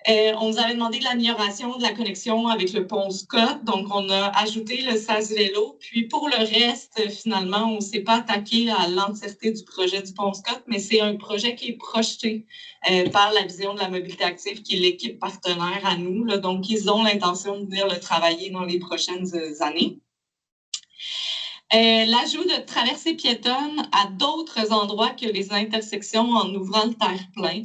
On nous avait demandé de l'amélioration de la connexion avec le pont Scott. Donc, on a ajouté le SAS Vélo. Puis, pour le reste, finalement, on ne s'est pas attaqué à l'entièreté du projet du pont Scott, mais c'est un projet qui est projeté par la Vision de la mobilité active, qui est l'équipe partenaire à nous. Là. Donc, ils ont l'intention de venir le travailler dans les prochaines années. L'ajout de traversées piétonnes à d'autres endroits que les intersections en ouvrant le terre-plein.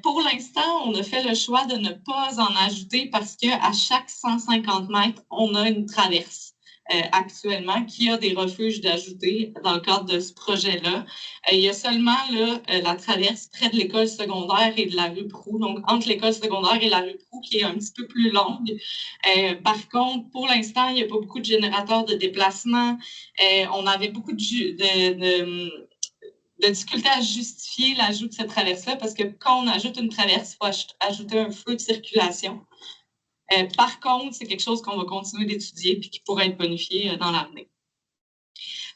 Pour l'instant, on a fait le choix de ne pas en ajouter parce qu'à chaque 150 mètres, on a une traverse actuellement qui a des refuges d'ajouter dans le cadre de ce projet-là. Il y a seulement là, la traverse près de l'école secondaire et de la rue Proulx, donc entre l'école secondaire et la rue Proulx qui est un petit peu plus longue. Par contre, pour l'instant, il n'y a pas beaucoup de générateurs de déplacement. On avait beaucoup de difficulté à justifier l'ajout de cette traverse-là parce que quand on ajoute une traverse, il faut ajouter un feu de circulation. Par contre, c'est quelque chose qu'on va continuer d'étudier et qui pourrait être bonifié dans l'avenir.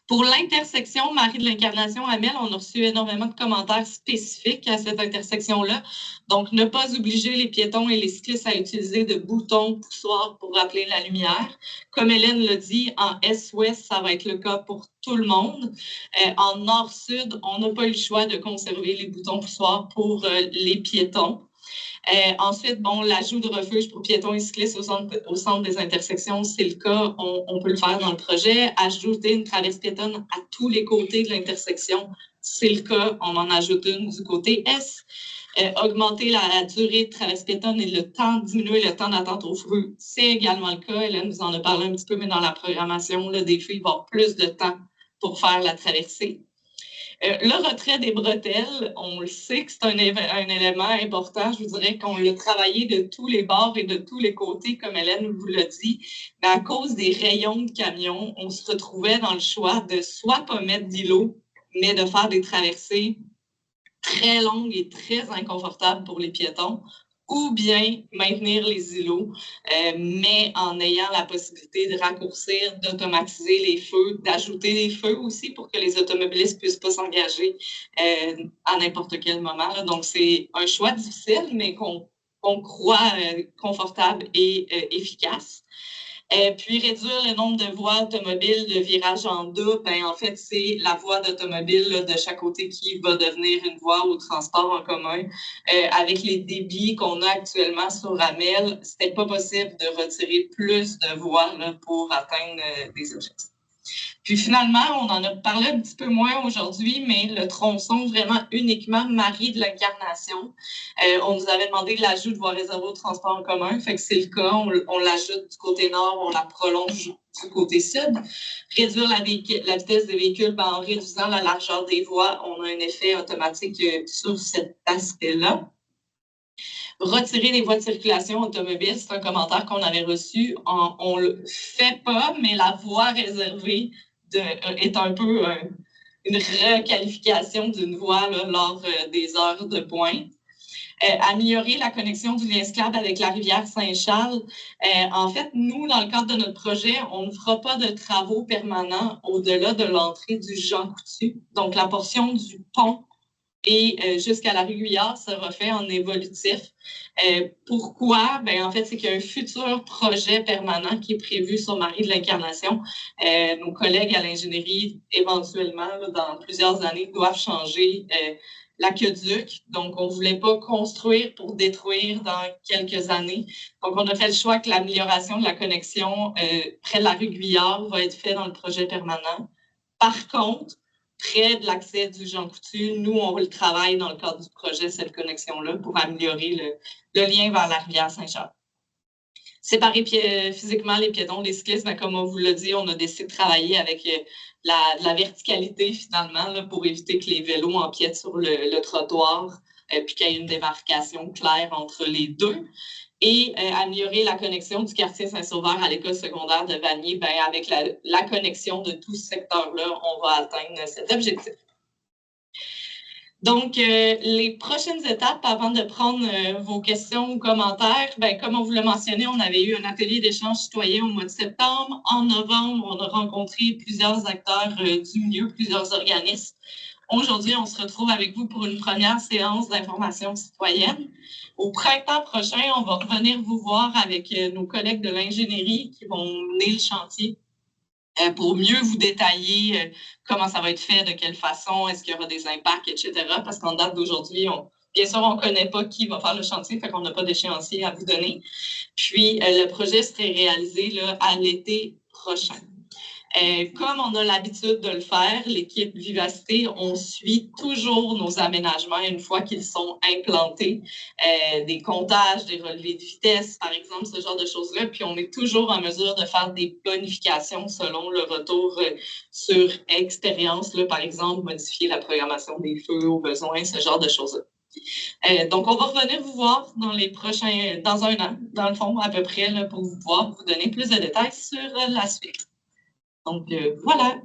Pour l'intersection Marie de l'Incarnation-Amel, on a reçu énormément de commentaires spécifiques à cette intersection-là. Donc, ne pas obliger les piétons et les cyclistes à utiliser de boutons poussoirs pour rappeler la lumière. Comme Hélène l'a dit, en Est-Ouest, ça va être le cas pour tout le monde. En Nord-Sud, on n'a pas eu le choix de conserver les boutons poussoirs pour les piétons. Ensuite, l'ajout de refuge pour piétons et cyclistes au centre des intersections, c'est le cas, on peut le faire dans le projet. Ajouter une traverse piétonne à tous les côtés de l'intersection, c'est le cas, on en ajoute une du côté Est. Augmenter la durée de traverse piétonne et diminuer le temps d'attente au feu, c'est également le cas. Hélène vous en a parlé un petit peu, mais dans la programmation, là, des filles vont avoir plus de temps pour faire la traversée. Le retrait des bretelles, on le sait que c'est un élément important. Je vous dirais qu'on l'a travaillé de tous les bords et de tous les côtés, comme Hélène vous l'a dit. Mais à cause des rayons de camions, on se retrouvait dans le choix de soit pas mettre d'îlots, mais de faire des traversées très longues et très inconfortables pour les piétons, ou bien maintenir les îlots, mais en ayant la possibilité de raccourcir, d'automatiser les feux, d'ajouter des feux aussi pour que les automobilistes ne puissent pas s'engager à n'importe quel moment. Là. Donc, c'est un choix difficile, mais qu'on croit confortable et efficace. Puis réduire le nombre de voies automobiles de virage en double, en fait, c'est la voie d'automobile de chaque côté qui va devenir une voie au transport en commun. Avec les débits qu'on a actuellement sur Amel, c'était pas possible de retirer plus de voies là, pour atteindre des objectifs. Puis finalement, on en a parlé un petit peu moins aujourd'hui, mais le tronçon vraiment uniquement Marie de l'Incarnation. On nous avait demandé l'ajout de voies réservées au transport en commun, fait que c'est le cas. On l'ajoute du côté nord, on la prolonge du côté sud. Réduire la vitesse des véhicules, en réduisant la largeur des voies, on a un effet automatique sur cet aspect-là. retirer les voies de circulation automobile, c'est un commentaire qu'on avait reçu. On le fait pas, mais la voie réservée est un peu une requalification d'une voie là, lors des heures de pointe. Améliorer la connexion du lien cyclable avec la rivière Saint-Charles. En fait, nous, dans le cadre de notre projet, on ne fera pas de travaux permanents au-delà de l'entrée du Jean Coutu. Donc, la portion du pont et jusqu'à la rue Guyard sera fait en évolutif. Pourquoi? Ben, en fait, c'est qu'il y a un futur projet permanent qui est prévu sur Marie de l'Incarnation. Nos collègues à l'ingénierie, éventuellement, là, dans plusieurs années, doivent changer l'aqueduc. Donc, on ne voulait pas construire pour détruire dans quelques années. Donc, on a fait le choix que l'amélioration de la connexion près de la rue Guyard va être faite dans le projet permanent. Par contre, près de l'accès du Jean Coutu, nous, on le travaille dans le cadre du projet, cette connexion-là, pour améliorer le lien vers la rivière Saint-Charles. Séparer physiquement les piétons, les cyclistes, ben, comme on vous l'a dit, on a décidé de travailler avec la verticalité, finalement, là, pour éviter que les vélos empiètent sur le trottoir, puis qu'il y ait une démarcation claire entre les deux. Et améliorer la connexion du quartier Saint-Sauveur à l'école secondaire de Vanier, ben, avec la connexion de tout ce secteur-là, on va atteindre cet objectif. Donc, les prochaines étapes avant de prendre vos questions ou commentaires, ben, comme on vous l'a mentionné, on avait eu un atelier d'échange citoyen au mois de septembre. En novembre, on a rencontré plusieurs acteurs du milieu, plusieurs organismes. Aujourd'hui, on se retrouve avec vous pour une première séance d'information citoyenne. Au printemps prochain, on va revenir vous voir avec nos collègues de l'ingénierie qui vont mener le chantier pour mieux vous détailler comment ça va être fait, de quelle façon, est-ce qu'il y aura des impacts, etc. Parce qu'en date d'aujourd'hui, bien sûr, on ne connaît pas qui va faire le chantier, fait qu'on n'a pas d'échéancier à vous donner. Puis, le projet serait réalisé là, à l'été prochain. Comme on a l'habitude de le faire, l'équipe Vivacité, on suit toujours nos aménagements une fois qu'ils sont implantés. Des comptages, des relevés de vitesse, par exemple, ce genre de choses-là. Puis on est toujours en mesure de faire des bonifications selon le retour sur expérience. Là, par exemple, modifier la programmation des feux au besoin, ce genre de choses-là. Donc, on va revenir vous voir dans un an, dans le fond, à peu près, là, pour pouvoir vous donner plus de détails sur la suite. Donc, voilà.